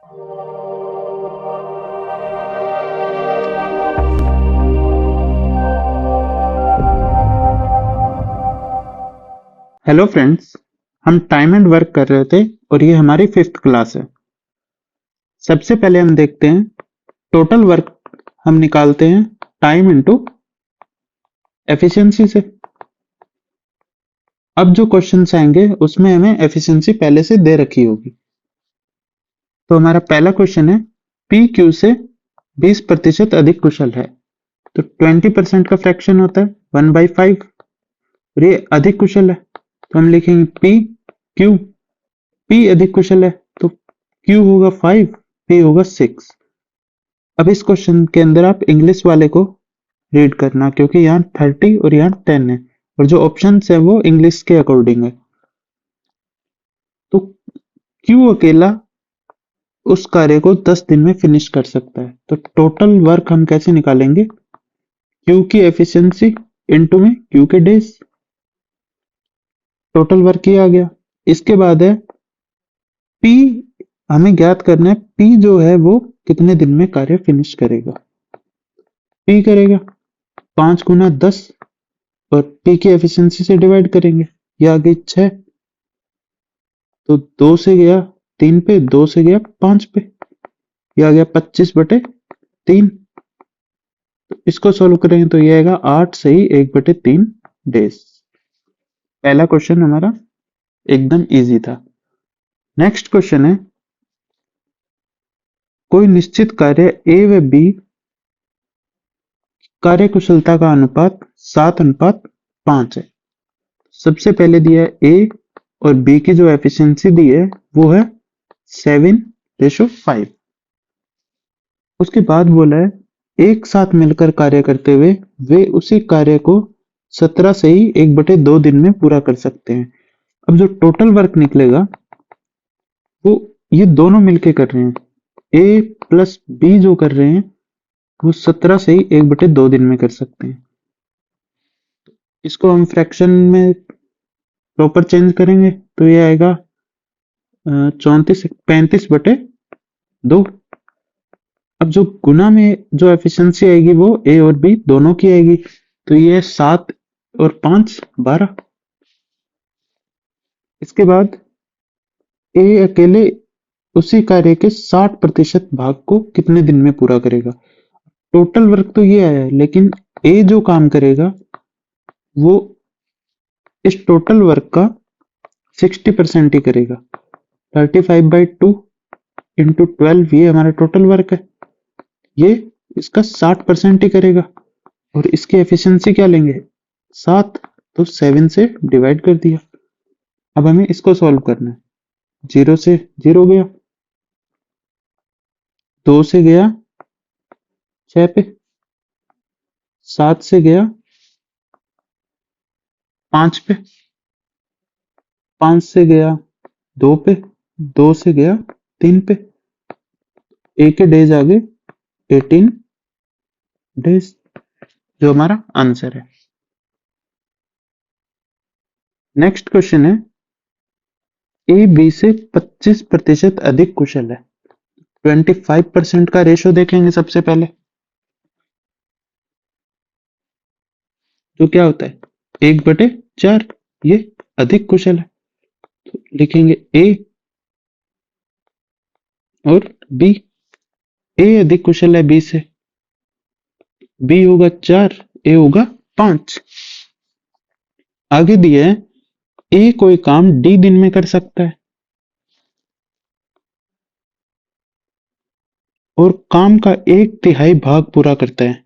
Hello friends, हम time and work कर रहे थे और ये हमारी 5th क्लास है। सबसे पहले हम देखते हैं टोटल वर्क हम निकालते हैं टाइम इनटू एफिशिएंसी से। अब जो क्वेश्चंस आएंगे उसमें हमें एफिशिएंसी पहले से दे रखी होगी। तो हमारा पहला क्वेश्चन है पी क्यू से 20% अधिक कुशल है। तो 20% का फ्रैक्शन होता है 1/5 और ये अधिक कुशल है तो हम लिखेंगे पी क्यू। पी अधिक कुशल है तो क्यू होगा 5, पी होगा 6। अब इस क्वेश्चन के अंदर आप इंग्लिश वाले को रीड करना क्योंकि यहाँ 30 और यहाँ 10 है और जो ऑप्शन है वो इंग्लिश के अकॉर्डिंग है। तो क्यू अकेला उस कार्य को 10 दिन में फिनिश कर सकता है। तो टोटल वर्क हम कैसे निकालेंगे? क्यू की एफिशिएंसी इनटू में क्यू के डेज। टोटल वर्क ये आ गया। इसके बाद है पी, हमें ज्ञात करना है पी जो है वो कितने दिन में कार्य फिनिश करेगा। पी करेगा 5 गुना 10 और पी की एफिशिएंसी से डिवाइड करेंगे। ये आ गई 6, तो 2 से गया 3 पे, 2 से गया 5 पे, ये आ गया 25/3। तो इसको सोल्व करेंगे तो ये आएगा 8 सही 1/3 डेज। पहला क्वेश्चन हमारा एकदम इजी था। नेक्स्ट क्वेश्चन है कोई निश्चित कार्य ए व बी कार्य कुशलता का अनुपात 7:5 है। सबसे पहले दिया है ए और बी की जो एफिशिएंसी दी है वो है 7:5। उसके बाद बोला है एक साथ मिलकर कार्य करते हुए वे उसी कार्य को 17 से ही 1/2 दिन में पूरा कर सकते हैं। अब जो टोटल वर्क निकलेगा वो ये दोनों मिलके कर रहे हैं, ए प्लस बी जो कर रहे हैं वो 17 से ही 1/2 दिन में कर सकते हैं। इसको हम फ्रैक्शन में प्रॉपर चेंज करेंगे तो ये आएगा 35/2। अब जो गुना में जो एफिशिएंसी आएगी वो ए और बी दोनों की आएगी तो ये 7 और 5 12। इसके बाद ए अकेले उसी कार्य के 60% भाग को कितने दिन में पूरा करेगा। टोटल वर्क तो ये आया है लेकिन ए जो काम करेगा वो इस टोटल वर्क का 60% ही करेगा। 35/2 इंटू 12 ये हमारा टोटल वर्क है, ये इसका 60% ही करेगा और इसकी एफिशिएंसी क्या लेंगे 7, तो 7 से डिवाइड कर दिया। अब हमें इसको सॉल्व करना है। 0 से 0 गया, 2 से गया 6 पे, 7 से गया 5 पे, 5 से गया 2 पे, 2 से गया 3 पे, ए के डेज आ गए 18 डेज, जो हमारा आंसर है। नेक्स्ट क्वेश्चन है ए बी से 25% अधिक कुशल है। 25% का रेशो देखेंगे सबसे पहले, तो क्या होता है 1/4, ये अधिक कुशल है। तो लिखेंगे ए और बी। ए अधिक कुशल है बी से, बी होगा 4, ए होगा 5। आगे दिया है ए कोई काम डी दिन में कर सकता है और काम का 1/3 भाग पूरा करता है।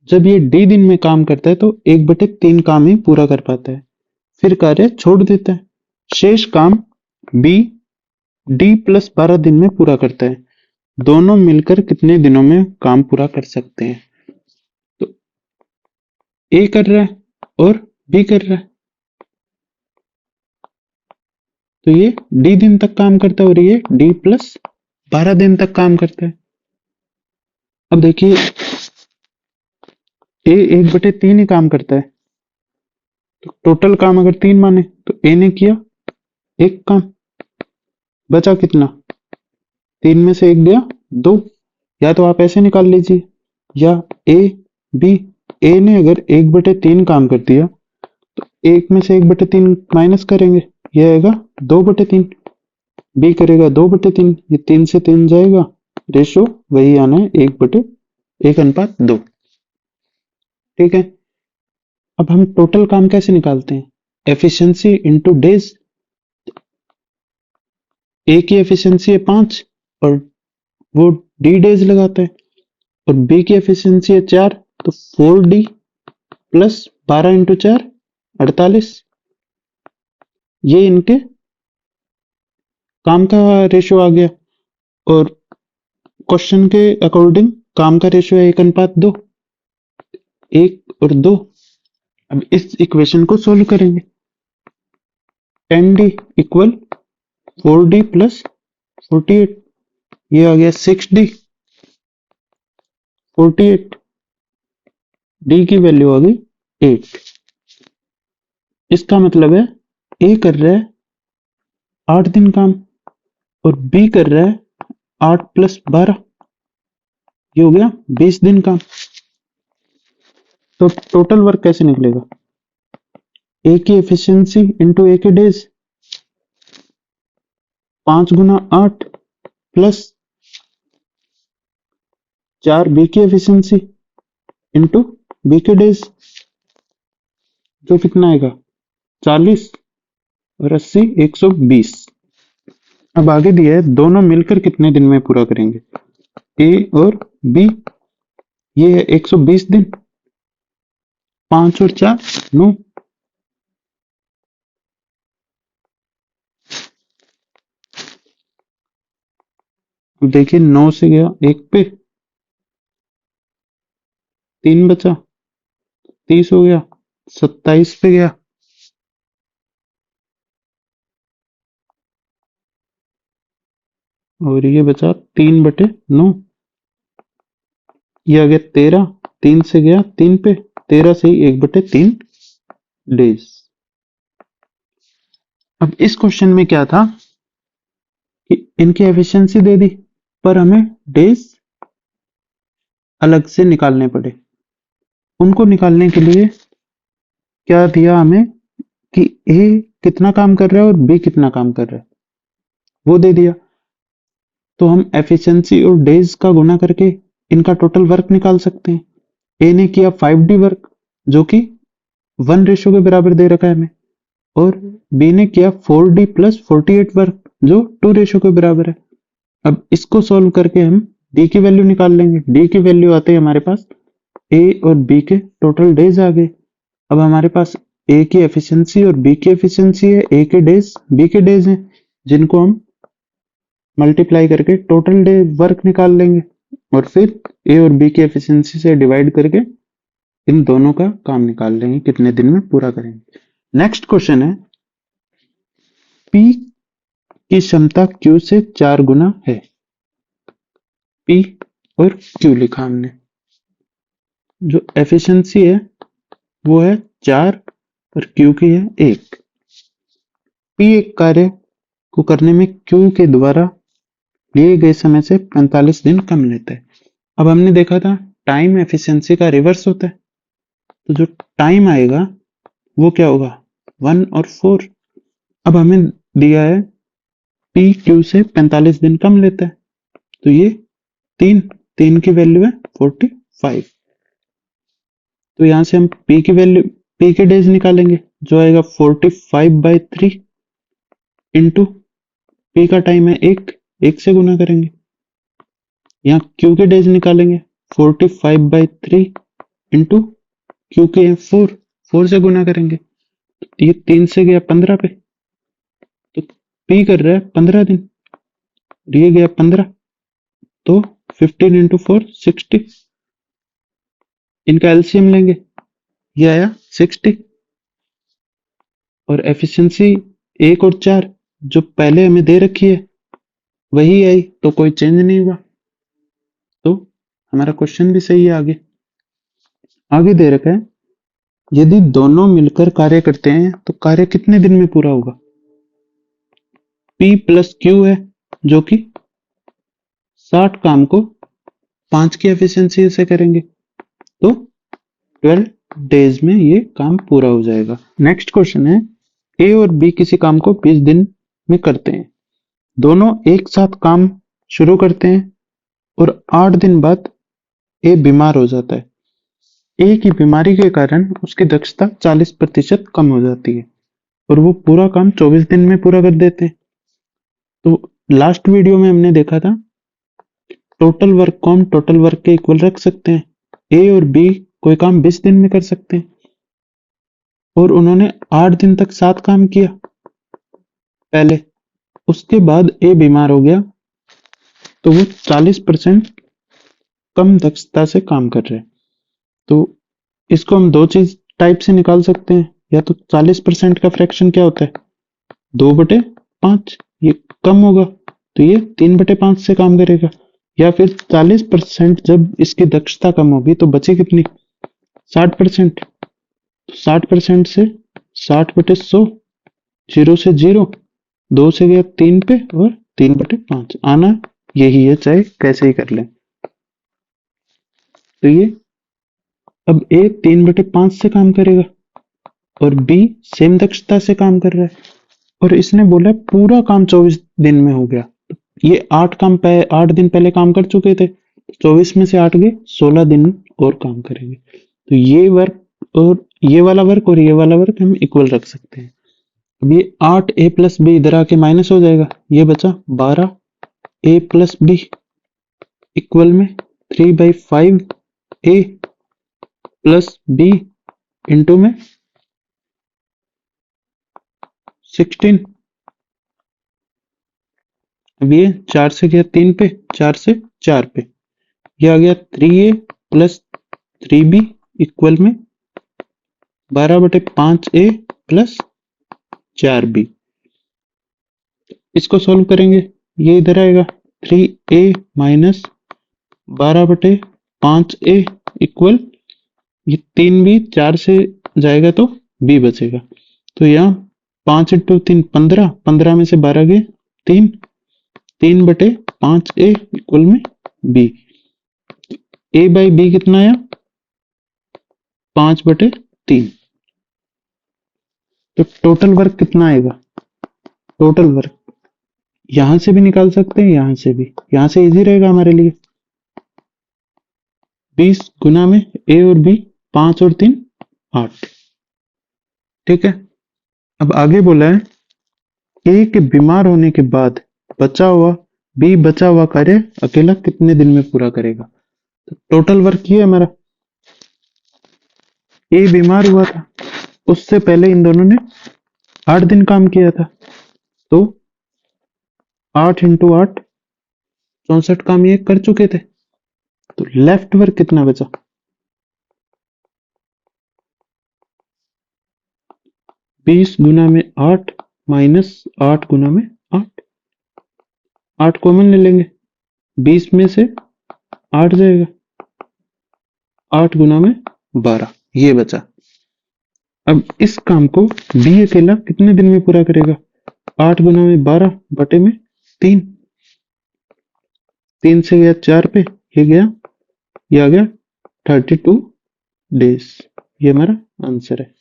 जब ये डी दिन में काम करता है तो 1/3 काम ही पूरा कर पाता है, फिर कार्य छोड़ देता है। शेष काम बी डी प्लस 12 दिन में पूरा करता है। दोनों मिलकर कितने दिनों में काम पूरा कर सकते हैं? तो ए कर रहा है और बी कर रहा है तो ये डी दिन तक काम करता है और ये डी प्लस 12 दिन तक काम करता है। अब देखिए ए 1/3 ही काम करता है तो टोटल काम अगर 3 माने तो ए ने किया एक काम, बचा कितना 3 में से 1 गया 2, या तो आप ऐसे निकाल लीजिए, या ए बी, ए ने अगर 1/3 काम कर दिया तो 1 में से 1/3 माइनस करेंगे, यह आएगा 2/3। बी करेगा 2/3, ये 3 से 3 जाएगा, रेशो वही आना है 1/1:2। ठीक है, अब हम टोटल काम कैसे निकालते हैं? Efficiency into days. ए की एफिशिएंसी है 5 और वो डी डेज लगाता है, और बी की एफिशिएंसी है 4, तो 4D प्लस 12 × 4 48। ये इनके काम का रेशो आ गया, और क्वेश्चन के अकॉर्डिंग काम का रेशो है 1:2, 1 और 2। अब इस इक्वेशन को सोल्व करेंगे। 10D इक्वल 4D प्लस 48, ये आ गया 6D 48, D की वैल्यू आ गई 8। इसका मतलब है ए कर रहा है 8 दिन काम और बी कर रहा है 8 + 12, ये हो गया 20 दिन काम। तो टोटल वर्क कैसे निकलेगा? ए की एफिशिएंसी इंटू ए के डेज, 5 × 8 प्लस 4 बी की एफिशिएंसी इंटू बी के डेज, जो कितना आएगा 40 और 80 120। अब आगे दिया है दोनों मिलकर कितने दिन में पूरा करेंगे, ए और बी। ये है 120 दिन, 5 और 4 9। देखिए 9 से गया 1 पे, 3 बचा, 30 हो गया, 27 पे गया, और ये बचा 3/9, ये आ गया 13, 3 से गया 3 पे, 13 से ही 1/3 डेज। अब इस क्वेश्चन में क्या था कि इनकी एफिशिएंसी दे दी, पर हमें डेज अलग से निकालने पड़े। उनको निकालने के लिए क्या दिया हमें कि ए कितना काम कर रहा है और बी कितना काम कर रहा है, वो दे दिया। तो हम एफिशिएंसी और डेज का गुना करके इनका टोटल वर्क निकाल सकते हैं। ए ने किया 5D वर्क, जो कि 1 रेशो के बराबर दे रखा है हमें, और बी ने किया 4D प्लस 48 वर्क, जो 2 रेशो के बराबर है। अब इसको सॉल्व करके हम डी की वैल्यू निकाल लेंगे। डी की वैल्यू आते हैं हमारे पास ए और बी के टोटल डेज आ गए। अब हमारे पास ए की एफिशिएंसी और बी की एफिशिएंसी है, ए के डेज बी के डेज हैं, जिनको हम मल्टीप्लाई करके टोटल डे वर्क निकाल लेंगे, और फिर ए और बी की एफिशिएंसी से डिवाइड करके इन दोनों का काम निकाल लेंगे कितने दिन में पूरा करेंगे। नेक्स्ट क्वेश्चन है, पी की क्षमता क्यू से 4 गुना है। पी और क्यू लिखा हमने, जो एफिशिएंसी है वो है 4 और क्यू की है 1। पी एक कार्य को करने में क्यू के द्वारा लिए गए समय से 45 दिन कम लेता है। अब हमने देखा था टाइम एफिशिएंसी का रिवर्स होता है, तो जो टाइम आएगा वो क्या होगा 1 और 4। अब हमें दिया है पी क्यू से 45 दिन कम लेता है, तो ये 3 की वैल्यू है 45। तो यहां से हम पी की वैल्यू, पी के डेज निकालेंगे, जो आएगा 45/3 इंटू पी का टाइम है 1 से गुना करेंगे। यहाँ क्यू के डेज निकालेंगे, 45/3 इंटू क्यू के है 4 से गुना करेंगे। ये 3 से गया 15 पे, तो पी कर रहा है 15 दिन, ये गया 15, तो 15 × 4 60। इनका एलसीएम लेंगे, ये आया 60, और एफिशिएंसी 1 और 4 जो पहले हमें दे रखी है वही आई, तो कोई चेंज नहीं हुआ, तो हमारा क्वेश्चन भी सही है। आगे आगे दे रखा है, यदि दोनों मिलकर कार्य करते हैं तो कार्य कितने दिन में पूरा होगा। P + Q है, जो कि 60 काम को 5 की एफिशिएंसी से करेंगे तो 12 डेज में ये काम पूरा हो जाएगा। नेक्स्ट क्वेश्चन है, ए और बी किसी काम को 20 दिन में करते हैं। दोनों एक साथ काम शुरू करते हैं और 8 दिन बाद ए बीमार हो जाता है। ए की बीमारी के कारण उसकी दक्षता 40% कम हो जाती है और वो पूरा काम 24 दिन में पूरा कर देते हैं। तो लास्ट वीडियो में हमने देखा था टोटल वर्क को हम टोटल वर्क के इक्वल रख सकते हैं। ए और बी कोई काम 20 दिन में कर सकते हैं और उन्होंने 8 दिन तक साथ काम किया पहले, उसके बाद ए बीमार हो गया तो वो 40% कम दक्षता से काम कर रहे हैं। तो इसको हम दो चीज टाइप से निकाल सकते हैं, या तो 40% का फ्रैक्शन क्या होता है 2/5, ये कम होगा तो ये 3/5 से काम करेगा, या फिर 40% जब इसकी दक्षता कम होगी तो बचे कितनी 60%, 60% से 60/100, 0 से 0, 2 से गया 3 पे और 3/5 आना यही है, चाहे कैसे ही कर लें। तो ये अब ए 3/5 से काम करेगा और बी सेम दक्षता से काम कर रहा है और इसने बोला पूरा काम 24 दिन में हो गया। ये 8 दिन पहले काम कर चुके थे, 24 में से 8 गए 16 दिन और काम करेंगे। तो ये वर्क और ये वाला वर्क और ये वाला वर्क हम इक्वल रख सकते हैं। अब ये 8 ए प्लस बी इधर आके माइनस हो जाएगा, ये बचा 12 ए प्लस बी इक्वल में 3/5 ए प्लस बी इंटू में 16। अब ये 4 से गया 3 पे, 4 से 4 पे, ये आ गया 3a प्लस 3b इक्वल में 12/5a प्लस 4b। इसको सॉल्व करेंगे, ये इधर आएगा 3a माइनस 12/5a इक्वल, ये 3b 4 से जाएगा तो b बचेगा। तो यहाँ 5 × 3 15, 15 में से 12 गए 3, 3/5a इक्वल में b। a बाई बी कितना आया 5/3। तो टोटल वर्क कितना आएगा, टोटल वर्क यहां से भी निकाल सकते हैं, यहां से भी, यहां से इजी रहेगा हमारे लिए। 20 गुना में ए और बी 5 और 3 8। ठीक है, अब आगे बोला है ए के बीमार होने के बाद बचा हुआ कार्य अकेला कितने दिन में पूरा करेगा। तो टोटल वर्क ये हमारा, ए बीमार हुआ था उससे पहले इन दोनों ने 8 दिन काम किया था, तो 8 × 8 64 काम ये कर चुके थे। तो लेफ्ट वर्क कितना बचा 20 गुना में 8 माइनस 8 गुना में 8, 8 कॉमन ले लेंगे, 20 में से 8 जाएगा, 8 गुना में 12 ये बचा। अब इस काम को बी अकेला कितने दिन में पूरा करेगा 8 गुना में 12 बटे में 3, 3 से गया 4 पे, ये गया, ये आ गया 32 डेज। ये हमारा आंसर है।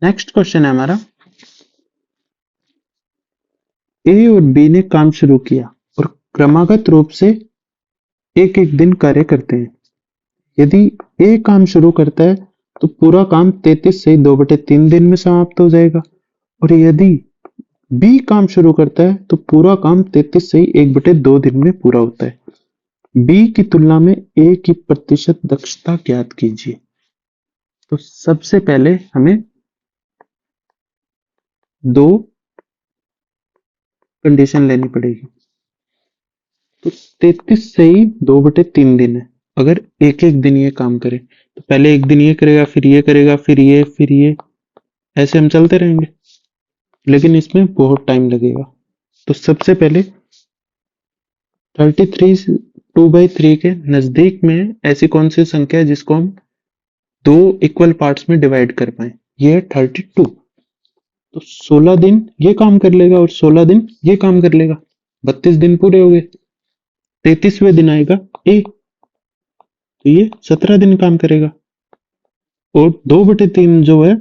नेक्स्ट क्वेश्चन है हमारा, ए और बी ने काम शुरू किया और क्रमागत रूप से एक एक दिन कार्य करते हैं। यदि ए काम शुरू करता है तो पूरा काम 33 से 2/3 दिन में समाप्त हो जाएगा, और यदि बी काम शुरू करता है तो पूरा काम 33 से 1/2 दिन में पूरा होता है। बी की तुलना में ए की प्रतिशत दक्षता ज्ञात कीजिए। तो सबसे पहले हमें दो कंडीशन लेनी पड़ेगी। तो 33 से ही 2/3 दिन है, अगर एक एक दिन ये काम करे तो पहले एक दिन ये करेगा, फिर ये करेगा, फिर ये, ऐसे हम चलते रहेंगे, लेकिन इसमें बहुत टाइम लगेगा। तो सबसे पहले 33 2/3 के नजदीक में ऐसी कौन सी संख्या है जिसको हम दो इक्वल पार्ट्स में डिवाइड कर पाए, ये है 32। तो 16 दिन ये काम कर लेगा और 16 दिन ये काम कर लेगा, 32 दिन पूरे हो गए। 33वें दिन आएगा ए, तो ये 17 दिन काम करेगा, और 2/3 जो है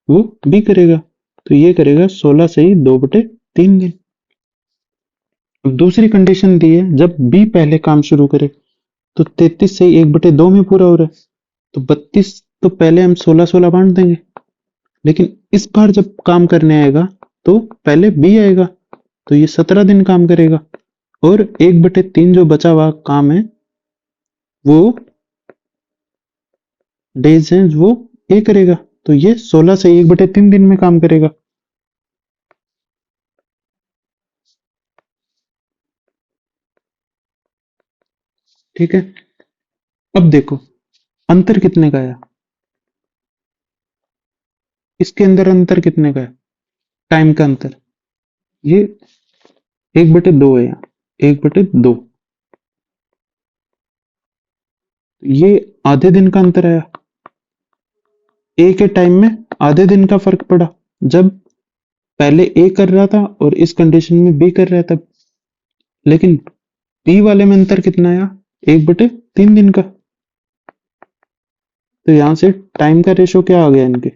वो बी करेगा, तो ये करेगा 16 से ही 2/3 दिन। अब दूसरी कंडीशन दी है, जब बी पहले काम शुरू करे तो 33 से ही 1/2 में पूरा हो रहा है, तो 32 तो पहले हम 16-16 बांट देंगे, लेकिन इस बार जब काम करने आएगा तो पहले बी आएगा, तो ये 17 दिन काम करेगा, और 1/3 जो बचा हुआ काम है वो डेज हैं वो ए करेगा, तो ये 16 से 1/3 दिन में काम करेगा। ठीक है, अब देखो अंतर कितने का आया, इसके अंदर अंतर कितने का है, टाइम का अंतर, ये 1/2 है, यहाँ 1/2, ये आधे दिन का अंतर आया, ए के टाइम में आधे दिन का फर्क पड़ा, जब पहले ए कर रहा था और इस कंडीशन में बी कर रहा था। लेकिन बी वाले में अंतर कितना आया, 1/3 दिन का, तो यहां से टाइम का रेशो क्या आ गया इनके,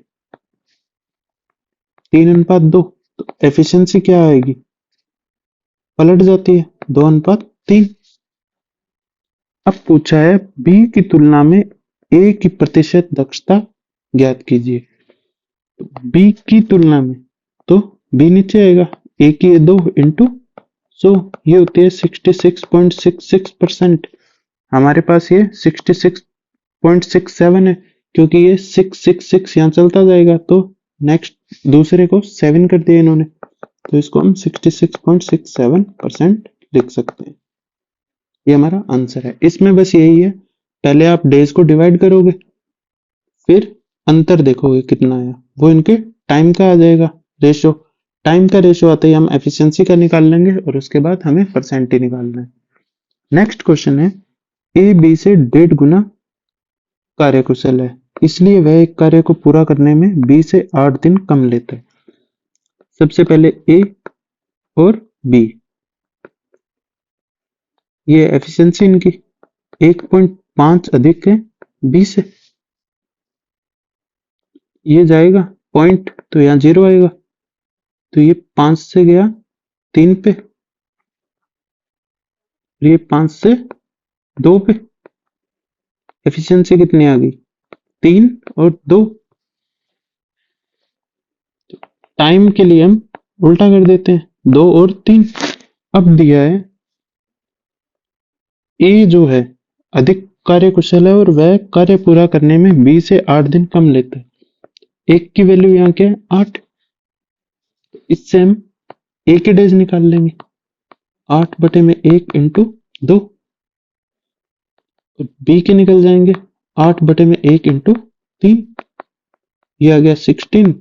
3:2, तो एफिशिएंसी क्या आएगी, पलट जाती है, 2:3। अब पूछा है बी की तुलना में ए की प्रतिशत दक्षता ज्ञात कीजिए, तो बी की तुलना में, तो बी नीचे आएगा, ए की 2 इंटू 100, ये होती है 66.66%। हमारे पास ये 66.67 है, क्योंकि ये 666 यहाँ चलता जाएगा, तो नेक्स्ट दूसरे को 7 कर दिया इन्होंने, तो इसको हम 66.67% लिख सकते हैं। ये हमारा आंसर है। इसमें बस यही है, पहले आप डेज को डिवाइड करोगे, फिर अंतर देखोगे कितना आया, वो इनके टाइम का आ जाएगा रेशो। टाइम का रेशो आते ही हम एफिशिएंसी का निकाल लेंगे, और उसके बाद हमें परसेंट ही निकालना है। नेक्स्ट क्वेश्चन है, ए बी से 1.5 गुना कार्यकुशल है, इसलिए वह एक कार्य को पूरा करने में बी से 8 दिन कम लेता है। सबसे पहले ए और बी, ये एफिशिएंसी इनकी 1.5 अधिक है बी से, ये जाएगा पॉइंट, तो यहाँ 0 आएगा, तो ये 5 से गया 3 पे, ये 5 से 2 पे, एफिशिएंसी कितनी आ गई, 3 और 2। टाइम के लिए हम उल्टा कर देते हैं, 2 और 3। अब दिया है ए जो है अधिक कार्यकुशल है और वह कार्य पूरा करने में बी से 8 दिन कम लेता है। एक की वैल्यू यहाँ क्या है, 8, इससे हम ए के डेज निकाल लेंगे, 8/1 इंटू 2, तो बी के निकल जाएंगे 8/1 इंटू 3, ये आ गया 16,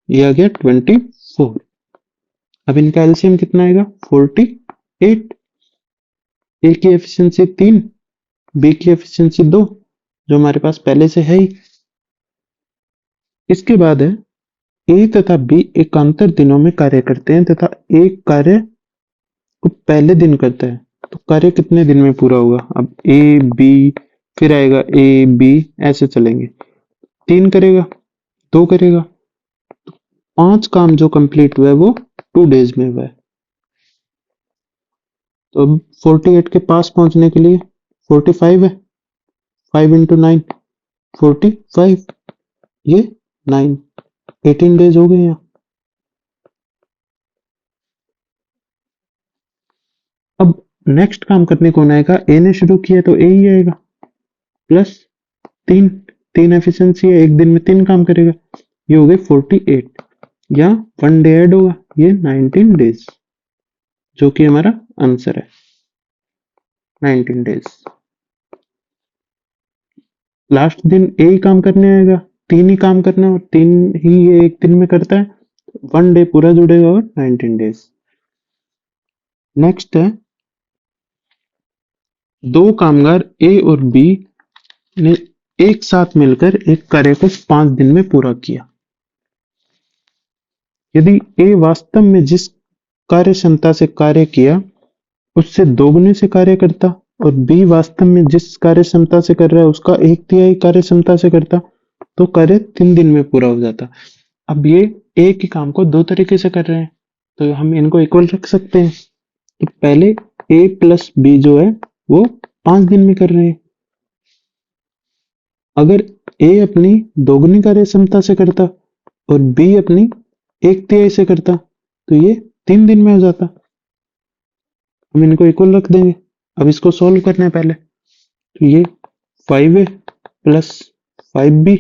ये आ गया 24। अब इनका एलसीएम कितना आएगा, 48। ए की एफिशिएंसी 3, बी की एफिशिएंसी 2, जो हमारे पास पहले से है ही। इसके बाद है ए तथा बी एकांतर दिनों में कार्य करते हैं तथा एक कार्य को पहले दिन करता है, तो कार्य कितने दिन में पूरा होगा। अब ए बी, फिर आएगा ए बी, ऐसे चलेंगे, 3 करेगा, 2 करेगा, 5 काम जो कंप्लीट हुआ है वो 2 डेज में हुआ है। तो अब 48 के पास पहुंचने के लिए 45 है, 5 इंटू 9 45, ये 9, 18 डेज हो गए यहाँ। अब नेक्स्ट काम करने कौन आएगा, ए ने शुरू किया तो ए ही आएगा, प्लस 3, 3 एफिशिएंसी है, एक दिन में 3 काम करेगा, ये हो गए 48, या 1 डे ऐड होगा, ये 19 डेज, जो कि हमारा आंसर है 19 डेज। लास्ट दिन ए ही काम करने आएगा, 3 ही काम करना है, और 3 ही ये एक दिन में करता है, 1 डे पूरा जुड़ेगा और 19 डेज। नेक्स्ट है, 2 कामगार ए और बी ने एक साथ मिलकर एक कार्य को 5 दिन में पूरा किया। यदि ए वास्तव में जिस कार्य क्षमता से कार्य किया उससे दोगुने से कार्य करता और बी वास्तव में जिस कार्य क्षमता से कर रहा है उसका 1/3 कार्य क्षमता से करता, तो कार्य 3 दिन में पूरा हो जाता। अब ये एक ही काम को दो तरीके से कर रहे हैं, तो हम इनको इक्वल रख सकते हैं। तो पहले ए प्लस बी जो है वो 5 दिन में कर रहे हैं। अगर ए अपनी दोगुनी कार्य क्षमता से करता और बी अपनी 1/3 से करता तो ये 3 दिन में हो जाता। हम इनको इक्वल रख देंगे। अब इसको सोल्व करना है पहले, तो ये 5a plus 5b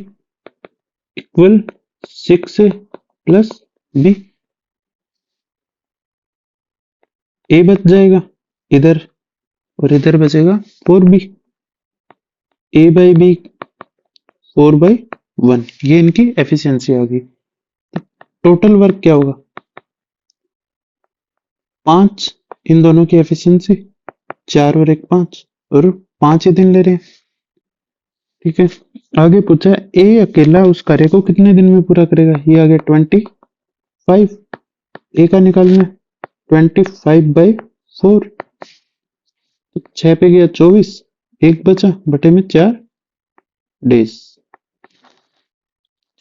equal 6a plus b। ए बच जाएगा इधर और इधर बचेगा 4b। a बाई बी 4/1, ये इनकी एफिशिएंसी आ गई। टोटल वर्क क्या होगा? 5 इन दोनों की एफिशिएंसी, 4 और 1 5, और 5 ही दिन ले रहे हैं। ठीक है, आगे पूछा ए अकेला उस कार्य को कितने दिन में पूरा करेगा। ये आ गया 25। ए का निकालना है 25/4, तो 6 पे गया 24, एक बचा बटे में 4 डेज।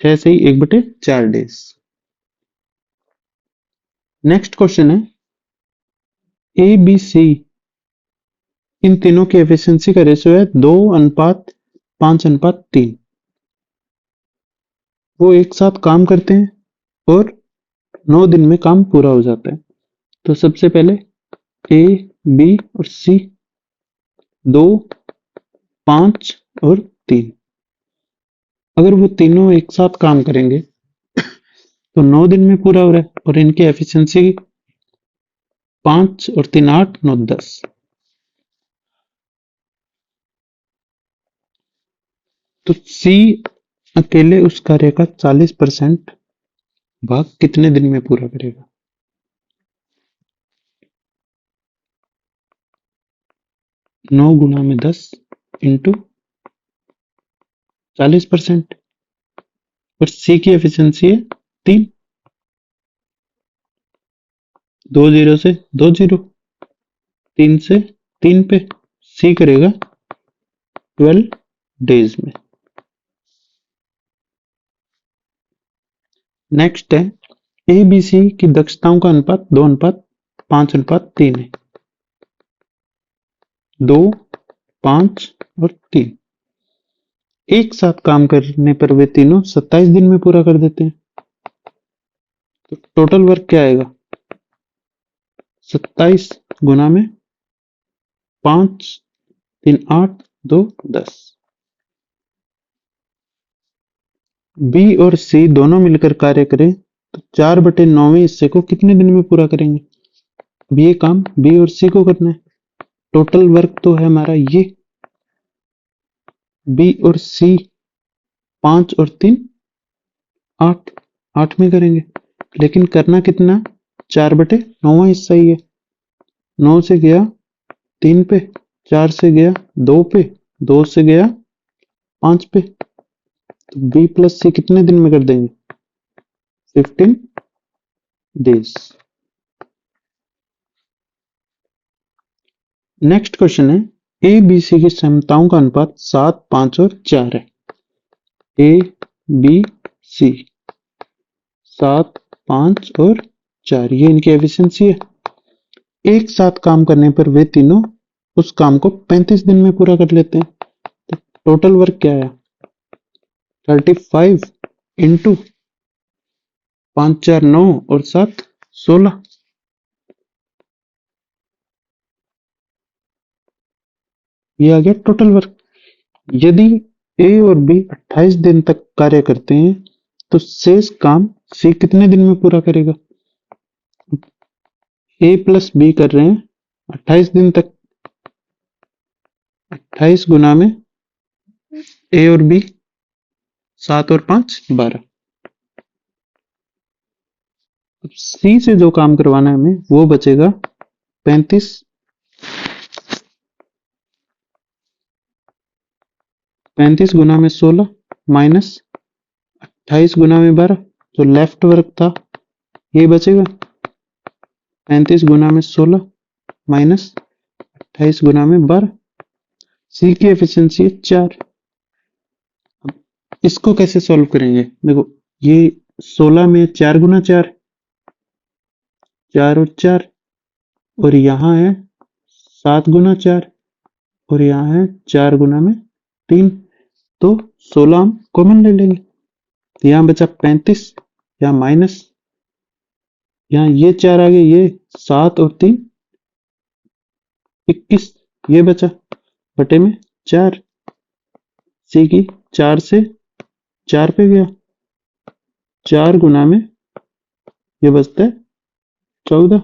6 से ही 1/4 डेज। नेक्स्ट क्वेश्चन है ए बी सी इन तीनों की एफिशिएंसी का रेशियो है 2:5:3। वो एक साथ काम करते हैं और 9 दिन में काम पूरा हो जाता है। तो सबसे पहले ए बी और सी 2 5 और 3, अगर वो तीनों एक साथ काम करेंगे तो 9 दिन में पूरा हो रहा है और इनकी एफिशिएंसी 5 और 3 8 9 10। तो सी अकेले उस कार्य का 40% भाग कितने दिन में पूरा करेगा? नौ गुना में 10 इंटू 40%, और सी की एफिशिएंसी है 3। 2 0 से 2 0, 3 से 3 पे सी करेगा 12 डेज में। नेक्स्ट है ए बी सी की दक्षताओं का अनुपात 2:5:3 है। 2 5 और 3 एक साथ काम करने पर वे तीनों 27 दिन में पूरा कर देते हैं। तो टोटल वर्क क्या आएगा? 27 गुना में 5 3 8 2 10। बी और सी दोनों मिलकर कार्य करें तो 4/9 हिस्से को कितने दिन में पूरा करेंगे? अब ये काम बी और सी को करना है। टोटल वर्क तो है हमारा ये, बी और सी 5 और 3 8, 8 में करेंगे, लेकिन करना कितना? 4/9 हिस्सा ही है। 9 से गया 3 पे, 4 से गया 2 पे, 2 से गया 5 पे, तो बी प्लस सी कितने दिन में कर देंगे? 15 डेज। नेक्स्ट क्वेश्चन है ए बी सी की क्षमताओं का अनुपात 7 5 और 4 है। ए बी सी 7 5 और 4, ये इनकी एफिशिएंसी है। एक साथ काम करने पर वे तीनों उस काम को 35 दिन में पूरा कर लेते हैं। तो टोटल वर्क क्या है? 35 इंटू 5 4 9 और 7 16। ये आ गया टोटल वर्क। यदि ए और बी 28 दिन तक कार्य करते हैं तो शेष काम सी कितने दिन में पूरा करेगा? ए प्लस बी कर रहे हैं 28 दिन तक। 28 गुना में ए और बी 7 और 5 12। अब सी से जो काम करवाना है हमें वो बचेगा 35। 35 गुना में 16 माइनस 28 गुना में 12, जो लेफ्ट वर्क था ये बचेगा 35 गुना में 16 माइनस 28 गुना में 12। सी की एफिशिएंसी है 4। इसको कैसे सॉल्व करेंगे? देखो ये 16 में 4 गुना 4, 4 और 4, और यहाँ है 7 गुना 4, और यहाँ है 4 गुना में 3। तो 16 हम कॉमन ले लेंगे, तो यहाँ बचा 35, यहाँ माइनस, यहाँ ये 4 आ गए, ये 7 और 3 21, ये बचा बटे में 4। सी की 4 से 4 पे गया, 4 गुना में ये बचता है 14,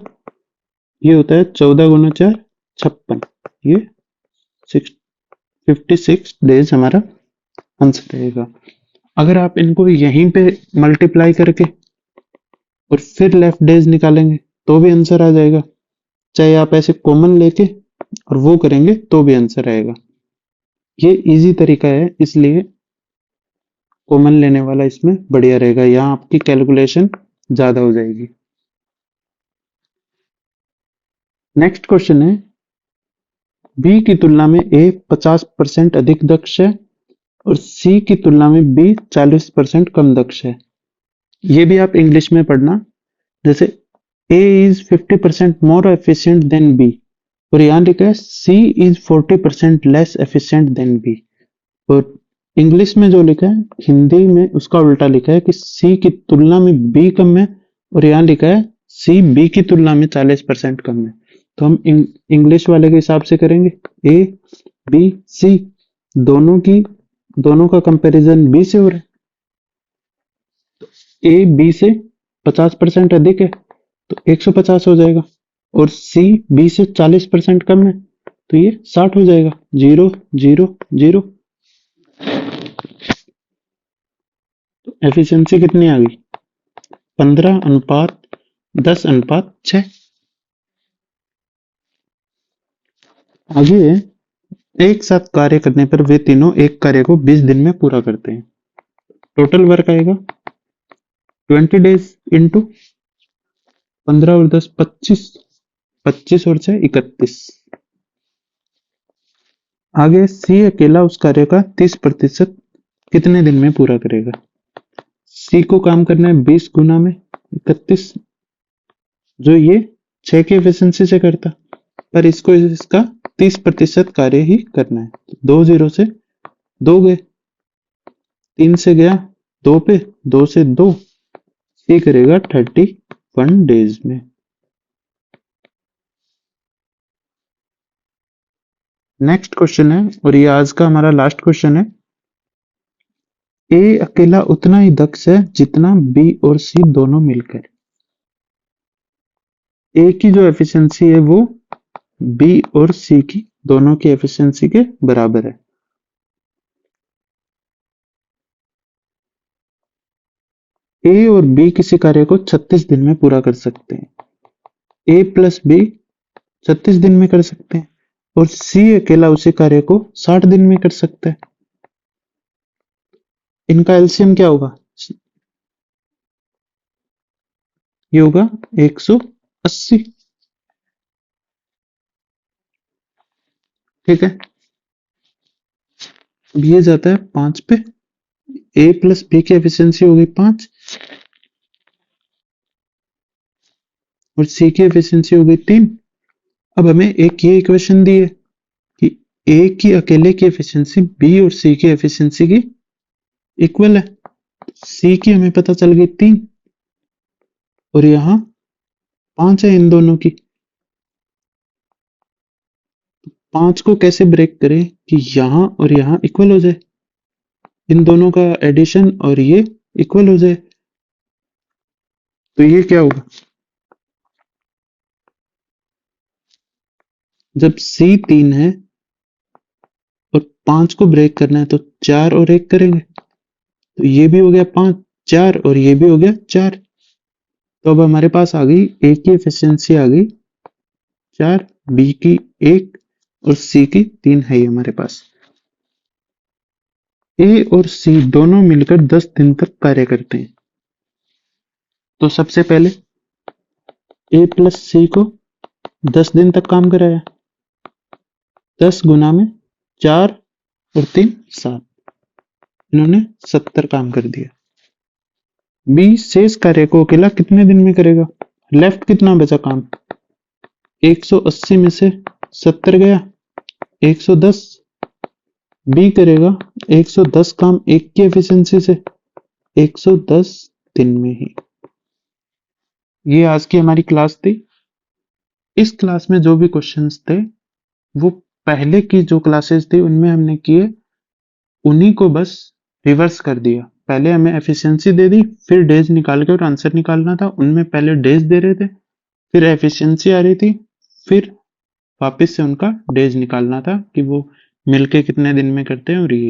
ये होता है 14 गुना 4 56, ये 56 डेज हमारा आंसर रहेगा। अगर आप इनको यहीं पे मल्टीप्लाई करके और फिर लेफ्ट डेज निकालेंगे तो भी आंसर आ जाएगा, चाहे आप ऐसे कॉमन लेके और वो करेंगे तो भी आंसर आएगा। ये इजी तरीका है, इसलिए कॉमन लेने वाला इसमें बढ़िया रहेगा, यहाँ आपकी कैलकुलेशन ज्यादा हो जाएगी। नेक्स्ट क्वेश्चन है, बी की तुलना में ए 50% अधिक दक्ष है और सी की तुलना में बी 40% कम दक्ष है। ये भी आप इंग्लिश में पढ़ना, जैसे A is 50% more efficient than B, और यहाँ लिखा है C is 40% less efficient than B. और इंग्लिश में जो लिखा है, हिंदी में उसका उल्टा लिखा है कि सी की तुलना में बी कम है, और यहाँ लिखा है सी बी की तुलना में 40% कम है। तो हम इंग्लिश वाले के हिसाब से करेंगे, ए बी सी दोनों का कंपैरिजन बी से हो रहा है, ए बी से 50% अधिक है तो 150 हो जाएगा, और सी बी से 40% कम है तो ये 60 हो जाएगा। 0 0 0, तो एफिशिएंसी कितनी आ गई? 15:10:6। आगे एक साथ कार्य करने पर वे तीनों एक कार्य को 20 दिन में पूरा करते हैं। टोटल वर्क आएगा 20 डेज इंटू 15 और 10 25, 25 और 6 31। आगे सी अकेला उस कार्य का 30% कितने दिन में पूरा करेगा? सी को काम करना है 20 गुना में 31, जो ये 6 की एफिशिएंसी से करता, पर इसको इसका 30% कार्य ही करना है। 2 0 से 2 गए, 3 से गया 2 पे, 2 से 2, सी करेगा 31 डेज में। नेक्स्ट क्वेश्चन है, और ये आज का हमारा लास्ट क्वेश्चन है, ए अकेला उतना ही दक्ष है जितना बी और सी दोनों मिलकर। ए की जो एफिशिएंसी है वो बी और सी की दोनों की एफिशिएंसी के बराबर है। ए और बी किसी कार्य को 36 दिन में पूरा कर सकते हैं। ए प्लस बी 36 दिन में कर सकते हैं, और सी अकेला उसी कार्य को 60 दिन में कर सकता है। इनका एलसीएम क्या होगा? ये होगा 180। ठीक है, अब ये जाता है 5 पे, ए प्लस बी की एफिशिएंसी हो गई 5, और सी की एफिशिएंसी हो गई 3। अब हमें एक ये इक्वेशन दी है कि ए की अकेले की एफिशिएंसी बी और सी की एफिशिएंसी की इक्वल है। सी की हमें पता चल गई 3, और यहाँ 5 है इन दोनों की। 5 को कैसे ब्रेक करें कि यहाँ और यहाँ इक्वल हो जाए, इन दोनों का एडिशन और ये इक्वल हो जाए। तो ये क्या होगा? जब C 3 है और 5 को ब्रेक करना है तो 4 और 1 करेंगे, तो ये भी हो गया 5, 4 और ये भी हो गया 4। तो अब हमारे पास आ गई A की एफिशिएंसी आ गई 4, B की 1 और C की 3 है हमारे पास। A और C दोनों मिलकर 10 दिन तक कार्य करते हैं। तो सबसे पहले ए प्लस सी को 10 दिन तक काम कराया, 10 गुना में 4 और 3 7, इन्होंने 70 काम कर दिया। बी शेष कार्य को अकेला कितने दिन में करेगा? लेफ्ट कितना बचा काम? 180 में से 70 गया, 110। बी करेगा 110 काम एक की एफिशिएंसी से 110 दिन में ही। ये आज की हमारी क्लास थी। इस क्लास में जो भी क्वेश्चंस थे वो पहले की जो क्लासेस थी उनमें हमने किए, उन्हीं को बस रिवर्स कर दिया। पहले हमें एफिशिएंसी दे दी, फिर डेज निकाल के और आंसर निकालना था। उनमें पहले डेज दे रहे थे, फिर एफिशिएंसी आ रही थी, फिर वापस से उनका डेज निकालना था कि वो मिलके कितने दिन में करते हैं। और ये